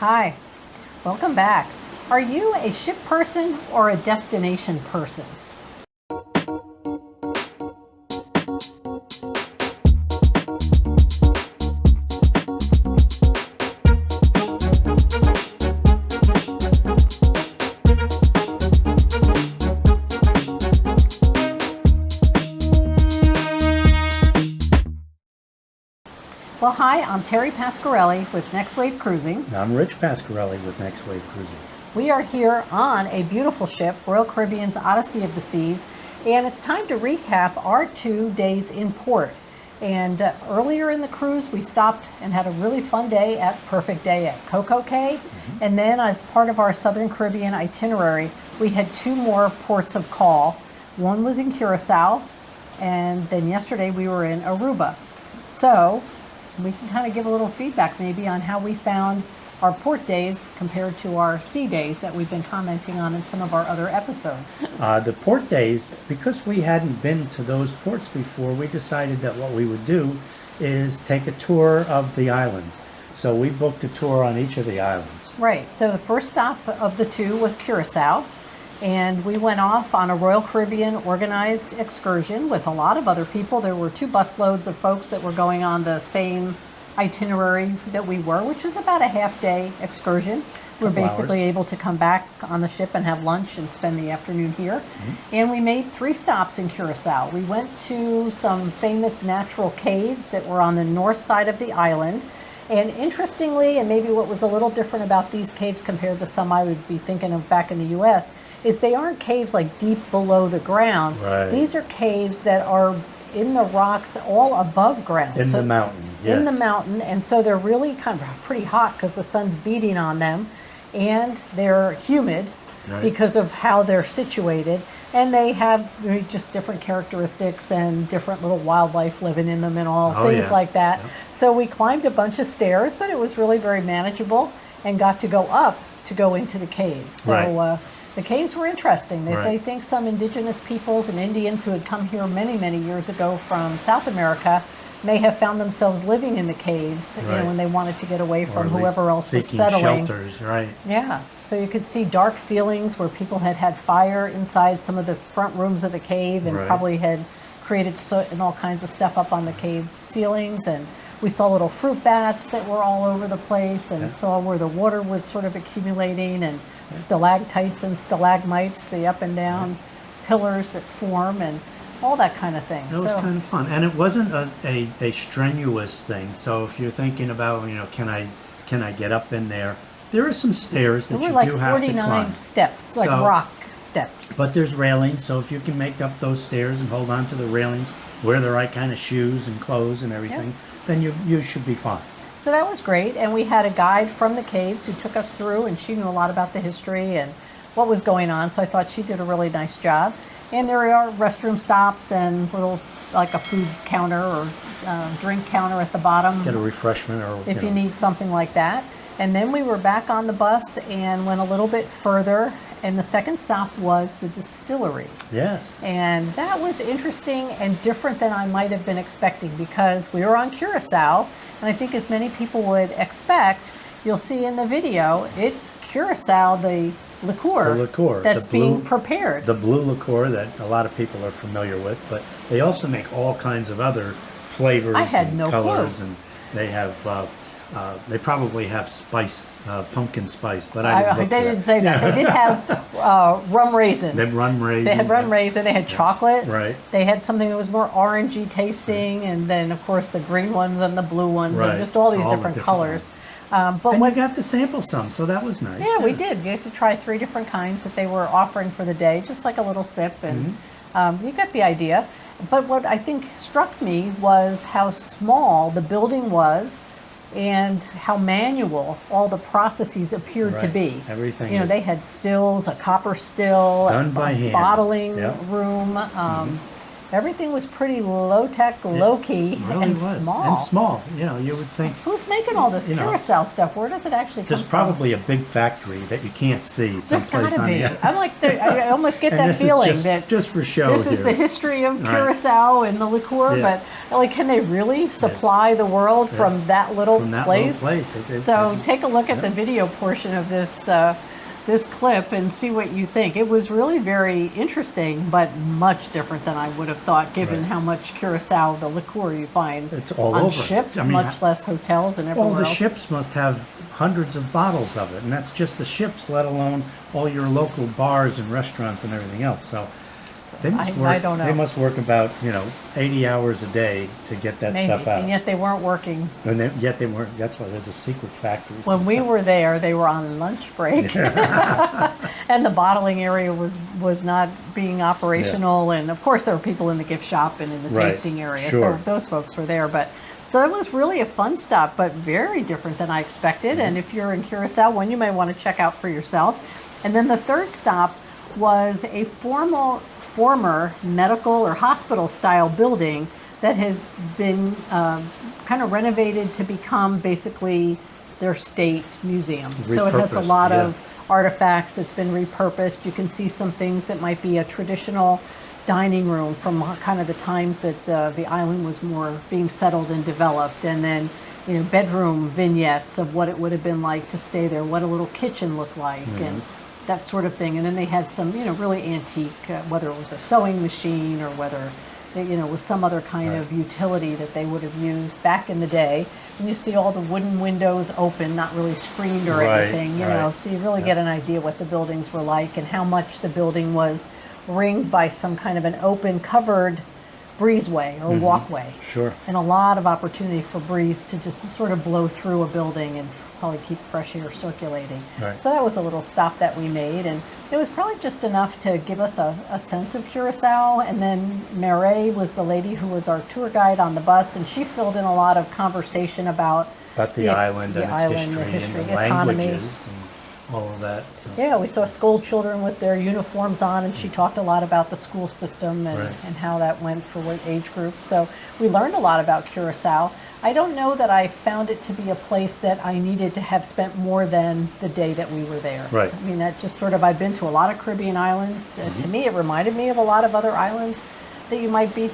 Hi, welcome back. Are you a ship person or a destination person? Well, hi, I'm Terry Pasquarelli with Next Wave Cruising. I'm Rich Pasquarelli with Next Wave Cruising. We are here on a beautiful ship, Royal Caribbean's Odyssey of the Seas, and it's time to recap our 2 days in port. And earlier in the cruise, we stopped and had a really fun day Perfect Day at Coco Cay. And then as part of our Southern Caribbean itinerary, we had 2 more ports of call. One was in Curacao, and then yesterday we were in Aruba. So we can kind of give a little feedback maybe on how we found our port days compared to our sea days that we've been commenting on in some of our other episodes. The port days, because we hadn't been to those ports before, we decided that what we would do is take a tour of the islands. So we booked a tour on each of the islands. Right, so the first stop of the 2 was Curacao, and we went off on a Royal Caribbean organized excursion with a lot of other people. There were 2 busloads of folks that were going on the same itinerary that we were, which is about a half-day excursion. We're basically able to come back on the ship and have lunch and spend the afternoon here. And we made 3 stops in Curacao. We went to some famous natural caves that were on the north side of the island. And interestingly, and maybe what was a little different about these caves compared to some I would be thinking of back in the U.S., is they aren't caves like deep below the ground. Right. These are caves that are in the rocks all above ground. In the mountain, yes. In the mountain, and so they're really kind of pretty hot because the sun's beating on them, and they're humid because of how they're situated. And they have just different characteristics and different little wildlife living in them and things like that. Yep. So we climbed a bunch of stairs, but it was really very manageable and got to go up to go into the caves. So the caves were interesting. They think some indigenous peoples and Indians who had come here many, many years ago from South America may have found themselves living in the caves, you know, when they wanted to get away from whoever else was settling. Shelters, Yeah, so you could see dark ceilings where people had had fire inside some of the front rooms of the cave and probably had created soot and all kinds of stuff up on the cave ceilings. And we saw little fruit bats that were all over the place and saw where the water was sort of accumulating, and stalactites and stalagmites, the up and down pillars that form, and all that kind of thing. It was kind of fun, and it wasn't a strenuous thing. So if you're thinking about, you know, can I get up in there? There are some stairs that you do have to climb. 49 steps, like rock steps. But there's railings, so if you can make up those stairs and hold on to the railings, wear the right kind of shoes and clothes and everything, then you should be fine. So that was great, and we had a guide from the caves who took us through, and she knew a lot about the history and what was going on, so I thought she did a really nice job. And there are restroom stops and little, like a food counter or drink counter at the bottom. Get a refreshment or if you need something like that. And then we were back on the bus and went a little bit further, and the second stop was the distillery. Yes. And that was interesting and different than I might have been expecting, because we were on Curacao, and I think as many people would expect, you'll see in the video, it's Curacao, the liqueur that's being prepared. The blue liqueur that a lot of people are familiar with, but they also make all kinds of other flavors and colors, and they have they probably have spice, pumpkin spice, but they didn't say that. They did have rum raisin. They had rum raisin. They had rum raisin. They had chocolate. Right. They had something that was more orangey tasting, and then of course the green ones and the blue ones, and just all these different colors. But we got to sample some, so that was nice. Yeah, we did. We had to try 3 different kinds that they were offering for the day, just like a little sip, and you got the idea. But what I think struck me was how small the building was and how manual all the processes appeared to be. Everything. You know, they had stills, a copper still, done by hand. Bottling room. Everything was pretty low-tech, low-key, really and was. small. And small. You know, you would think. Who's making all this Curacao stuff? Where does it actually come There's from? probably a big factory that you can't see There's someplace gotta on be. the I'm like, I almost get that this feeling is that just for show this is here. the history of Right. Curacao and the liqueur, Yeah. but like, can they really supply the world from that little From that place? little place. So take a look at the video portion of this this clip and see what you think. It was really very interesting, but much different than I would have thought, given Right. how much Curacao, the liqueur, you find It's all on over. ships, I mean, much less hotels and everywhere all the else. ships must have hundreds of bottles of it, and that's just the ships, let alone all your local bars and restaurants and everything else. So they must work. I don't know. They must work about 80 hours a day to get that Maybe, stuff out. and yet they weren't working. And yet they weren't. That's why there's a secret factory. When we were there, they were on lunch break, and the bottling area was not being operational. And of course, there were people in the gift shop and in the Right. tasting area, Sure. so those folks were there. But so it was really a fun stop, but very different than I expected. And if you're in Curacao, one you may want to check out for yourself. And then the third stop was a former medical or hospital style building that has been kind of renovated to become basically their state museum. So it has a Repurposed, lot yeah. of artifacts that's been repurposed. You can see some things that might be a traditional dining room from kind of the times that the island was more being settled and developed, and then bedroom vignettes of what it would have been like to stay there, what a little kitchen looked like, and that sort of thing. And then they had some really antique, whether it was a sewing machine or whether it was some other kind of utility that they would have used back in the day. And you see all the wooden windows open, not really screened or Right, anything, right. so you really get an idea what the buildings were like and how much the building was ringed by some kind of an open covered breezeway or walkway. Sure. And a lot of opportunity for breeze to just sort of blow through a building and probably keep fresh air circulating. Right. So that was a little stop that we made, and it was probably just enough to give us a sense of Curacao. And then Mary was the lady who was our tour guide on the bus, and she filled in a lot of conversation about the island and its the history and the economy. languages and all of that. So. Yeah, we saw school children with their uniforms on, and she talked a lot about the school system and, Right. and how that went for what age group. So we learned a lot about Curacao. I don't know that I found it to be a place that I needed to have spent more than the day that we were there. Right. I mean, that just sort of, I've been to a lot of Caribbean islands. To me, it reminded me of a lot of other islands that you might be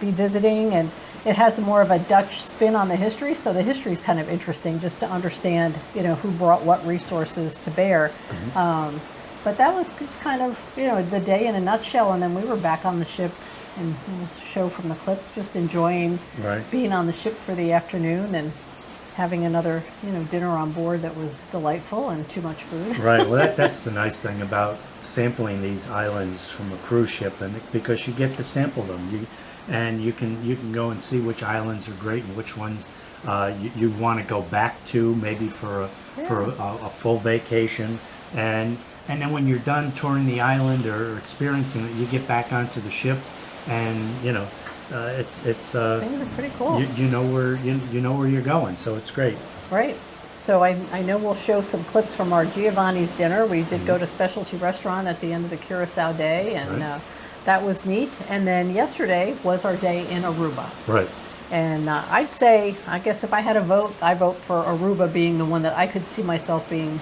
visiting, and it has more of a Dutch spin on the history. So the history is kind of interesting just to understand, who brought what resources to bear. But that was just kind of, the day in a nutshell. And then we were back on the ship, and show from the clips, just enjoying being on the ship for the afternoon and having another, dinner on board that was delightful and too much food. Right. Well, that's the nice thing about sampling these islands from a cruise ship, and because you get to sample them, you can go and see which islands are great and which ones you want to go back to, maybe for a full vacation, and then when you're done touring the island or experiencing it, you get back onto the ship, and it's Things are pretty cool. you know where you're going, so it's great. Right. So I know we'll show some clips from our Giovanni's dinner. We did go to Specialty Restaurant at the end of the Curacao day, and that was neat. And then yesterday was our day in Aruba. Right. And I'd say, I guess if I had a vote, I vote for Aruba being the one that I could see myself being,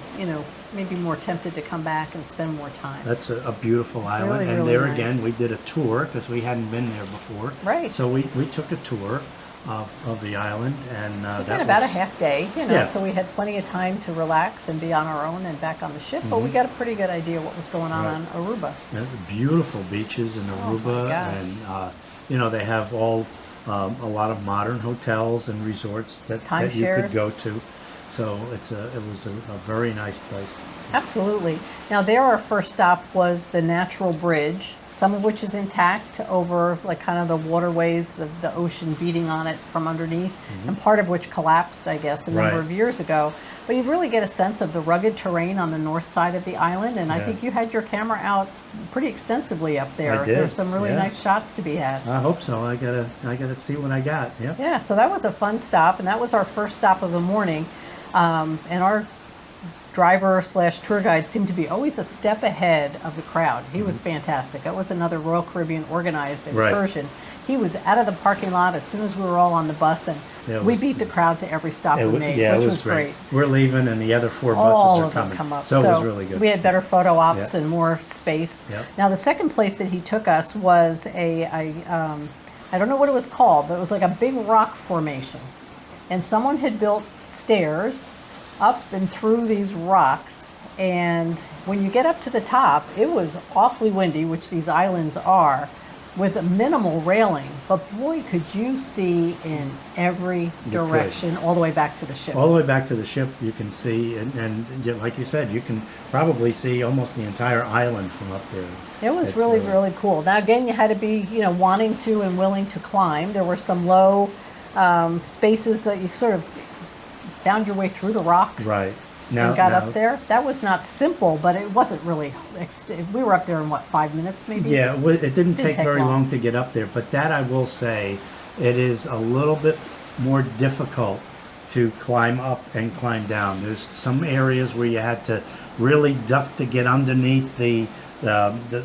maybe more tempted to come back and spend more time. That's a beautiful island, Really, and really there nice. again we did a tour because we hadn't been there before. Right. So we took a tour of the island, and It's that been about was, a half day, Yeah. so we had plenty of time to relax and be on our own and back on the ship, but we got a pretty good idea what was going on Aruba. There's beautiful beaches in Aruba, gosh. and they have all a lot of modern hotels and resorts that you Timeshares. could go to. So it was a very nice place. Absolutely. Now there, our first stop was the natural bridge, some of which is intact over like kind of the waterways, the ocean beating on it from underneath, and part of which collapsed, I guess, a number of years ago. But you really get a sense of the rugged terrain on the north side of the island, and I think you had your camera out pretty extensively up there. I did, There's some really nice shots to be had. I hope so. I gotta see what I got. Yep. Yeah, so that was a fun stop, and that was our first stop of the morning. And our driver slash tour guide seemed to be always a step ahead of the crowd. He was fantastic. That was another Royal Caribbean organized excursion. He was out of the parking lot as soon as we were all on the bus, and we beat the crowd to every stop we made, which was great. We're leaving, and the other 4 buses all are of them coming. come up. So it was really good. We had better photo ops and more space. Now, the second place that he took us was I don't know what it was called, but it was like a big rock formation. And someone had built stairs up and through these rocks. And when you get up to the top, it was awfully windy, which these islands are, with a minimal railing. But boy, could you see in every direction, all the way back to the ship. All the way back to the ship, you can see, and like you said, you can probably see almost the entire island from up there. It was really cool. Now, again, you had to be, wanting to and willing to climb. There were some low spaces that you sort of found your way through the rocks. Right. And got up there. That was not simple, but it wasn't really. We were up there in 5 minutes, maybe. Yeah, it didn't take very long to get up there. But that I will say, it is a little bit more difficult to climb up and climb down. There's some areas where you had to really duck to get underneath the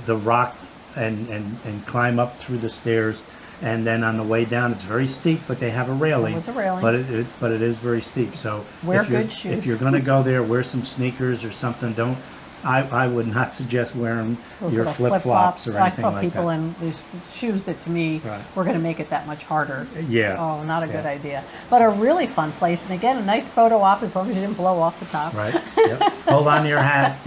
rock and climb up through the stairs. And then on the way down, it's very steep, but they have a railing. It was a railing. But it is very steep. So wear good shoes. If you're going to go there, wear some sneakers or something. I would not suggest wearing your flip-flops or anything like that. I saw people in these shoes that, to me, were going to make it that much harder. Yeah. Oh, not a good idea. But a really fun place. And again, a nice photo op as long as you didn't blow off the top. Right. Yep. Hold on to your hat,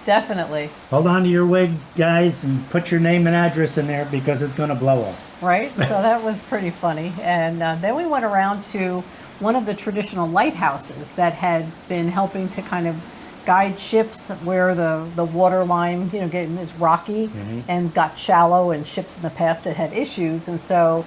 Definitely. Hold on to your wig, guys, and put your name and address in there because it's going to blow off. Right. So that was pretty funny. And then we went around to one of the traditional lighthouses that had been helping to kind of guide ships where the water line, getting is rocky and got shallow, and ships in the past had issues. And so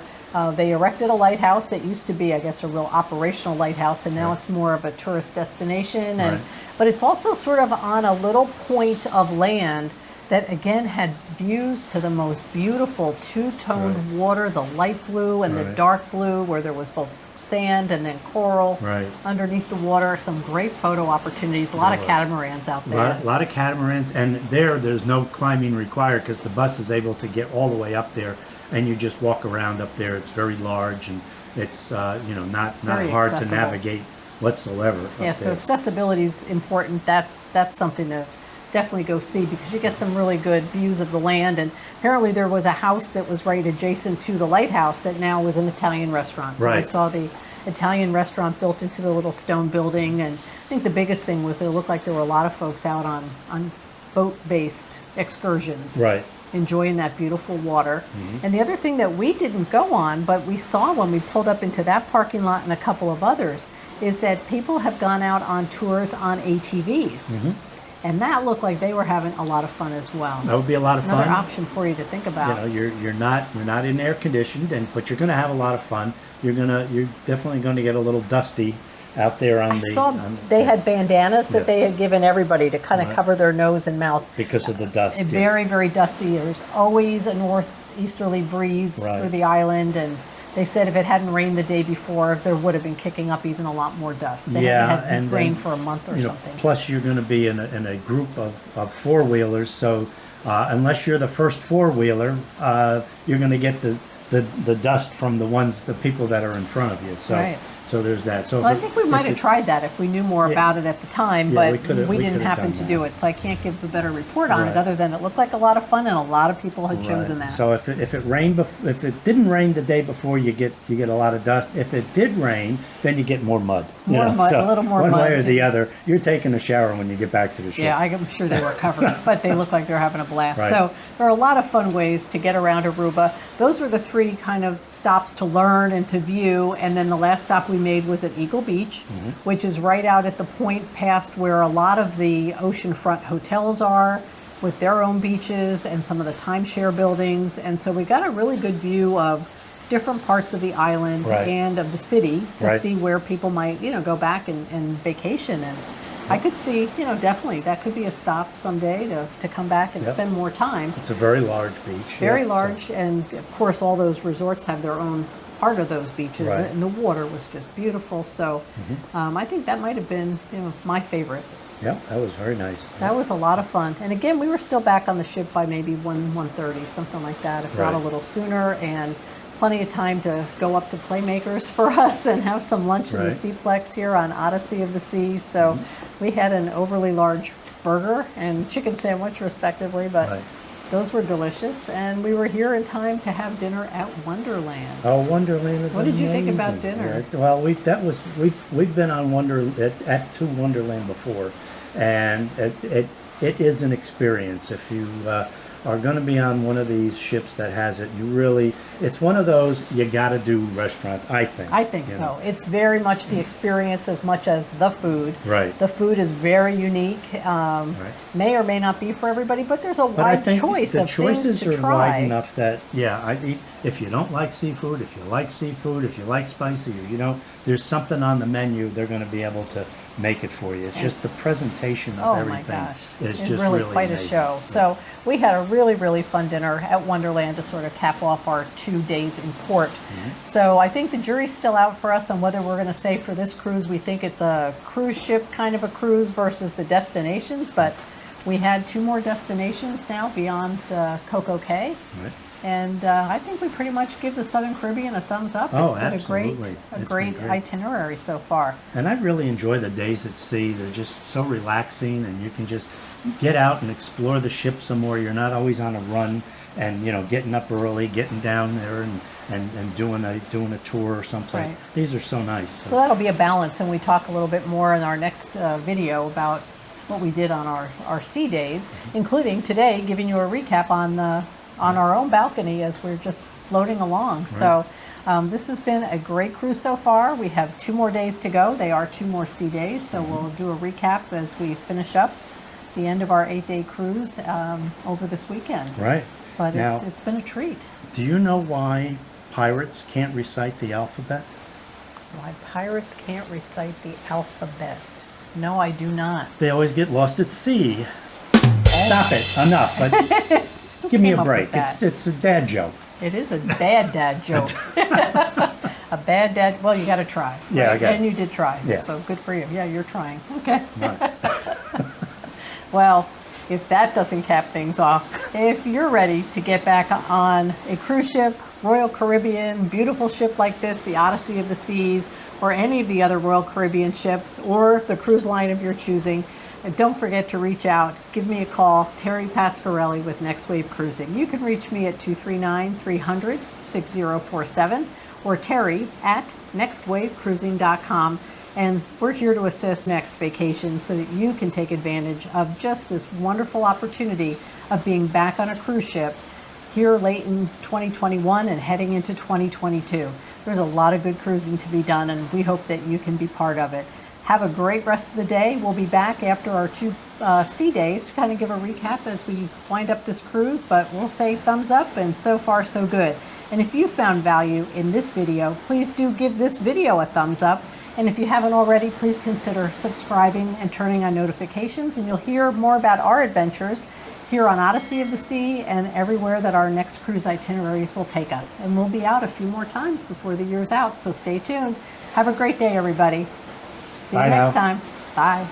they erected a lighthouse that used to be, I guess, a real operational lighthouse, and now it's more of a tourist destination. But it's also sort of on a little point of land that, again, had views to the most beautiful two-toned water, the light blue and the dark blue, where there was both sand and then coral underneath the water. Some great photo opportunities. A lot of catamarans out there. A lot of catamarans, and there's no climbing required because the bus is able to get all the way up there, and you just walk around up there. It's very large, and it's not hard to navigate whatsoever. Yeah, so accessibility is important. That's something to definitely go see, because you get some really good views of the land. And apparently there was a house that was right adjacent to the lighthouse that now was an Italian restaurant. So we saw the Italian restaurant built into the little stone building. And I think the biggest thing was it looked like there were a lot of folks out on boat-based excursions. Enjoying that beautiful water. And the other thing that we didn't go on, but we saw when we pulled up into that parking lot and a couple of others, is that people have gone out on tours on ATVs. And that looked like they were having a lot of fun as well. That would be a lot of fun. Another option for you to think about. You're not in air conditioned, but you're going to have a lot of fun. You're definitely going to get a little dusty out there on they had bandanas that they had given everybody to kind of cover their nose and mouth because of the dust. Very, very dusty. There's always a northeasterly breeze through the island, and they said if it hadn't rained the day before, there would have been kicking up even a lot more dust. They hadn't had rain for a month or something. Plus, you're going to be in a group of four-wheelers, so unless you're the first four-wheeler, you're going to get the dust from the people that are in front of you. So there's that. So I think we might have tried that if we knew more about it at the time, but we didn't happen to do it. So I can't give a better report on it, other than it looked like a lot of fun and a lot of people had chosen that. So if it didn't rain the day before, you get a lot of dust. If it did rain, then you get more mud. Mud, a little more mud. One way or the other, you're taking a shower when you get back to the ship. Yeah, I'm sure they were covered, but they look like they're having a blast. So there are a lot of fun ways to get around Aruba. Those were the three kind of stops to learn and to view, and then the last stop we made was at Eagle Beach, which is right out at the point past where a lot of the oceanfront hotels are, with their own beaches and some of the timeshare buildings. And so we got a really good view of different parts of the island and of the city to see where people might, go back and vacation. And I could see, definitely that could be a stop someday to come back and spend more time. It's a very large beach. Very large, and of course all those resorts have their own part of those beaches, Right. and the water was just beautiful. So I think that might have been, my favorite. Yeah, that was very nice. That was a lot of fun. And again, we were still back on the ship by maybe 1:30, something like that, if not a Right. little sooner, and plenty of time to go up to Playmakers for us and have some lunch in the Right. Seaplex here on Odyssey of the Seas. So we had an overly large burger and chicken sandwich respectively, but Right. those were delicious. And we were here in time to have dinner at Wonderland. Oh, Wonderland is What did you think about amazing. dinner? Yeah, well, we've been on to Wonderland before, and it is an experience. If you are going to be on one of these ships that has it, it's one of those you got to do restaurants. I think so. know. It's very much the experience as much as the food. Right. The food is very unique. May or may not be for everybody, but there's a But I wide think choice the of things choices to are try. wide enough that if you don't like seafood, if you like seafood, if you like spicy, there's something on the menu, they're going to be able to make it for you. It's just the presentation of everything is it's just really quite amazing. a show. So we had a really, really fun dinner at Wonderland to sort of cap off our 2 days in port. So I think the jury's still out for us on whether we're going to say for this cruise we think it's a cruise ship kind of a cruise versus the destinations, but we had 2 more destinations now beyond Coco Cay. Right. And I think we pretty much give the Southern Caribbean a thumbs up. Oh, It's been absolutely. a It's great been great. itinerary so far. And I really enjoy the days at sea. They're just so relaxing, and you can just get out and explore the ship some more. You're not always on a run and getting up early, getting down there and doing a tour or someplace. Right. These are so nice. So that'll be a balance, and we talk a little bit more in our next video about what we did on our sea days, including today giving you a recap on our own balcony as we're just floating along. So this has been a great cruise so far. We have 2 more days to go. They are 2 more sea days, so we'll do a recap as we finish up the end of our 8-day cruise over this weekend. Right. But Now, it's been a treat. do you know why pirates can't recite the alphabet? Why pirates can't recite the alphabet? No, I do not. They always get lost at sea. Stop it. Enough. Give me came a up break. with that? It's a dad joke. It is a bad dad joke. A bad dad. Well, you got to try. Yeah, I got it. And you did try. Yeah. So good for you. Yeah, you're trying. Okay. Right. Well, if that doesn't cap things off, if you're ready to get back on a cruise ship, Royal Caribbean, beautiful ship like this, the Odyssey of the Seas, or any of the other Royal Caribbean ships, or the cruise line of your choosing, don't forget to reach out. Give me a call, Terry Pasquarelli with Next Wave Cruising. You can reach me at 239-300-6047 or Terry at nextwavecruising.com. And we're here to assist next vacation so that you can take advantage of just this wonderful opportunity of being back on a cruise ship here late in 2021 and heading into 2022. There's a lot of good cruising to be done, and we hope that you can be part of it. Have a great rest of the day. We'll be back after our 2 sea days to kind of give a recap as we wind up this cruise, but we'll say thumbs up, and so far so good. And if you found value in this video, please do give this video a thumbs up. And if you haven't already, please consider subscribing and turning on notifications, and you'll hear more about our adventures here on Odyssey of the Sea and everywhere that our next cruise itineraries will take us. And we'll be out a few more times before the year's out, so stay tuned. Have a great day, everybody. See you Bye next now. time. Bye.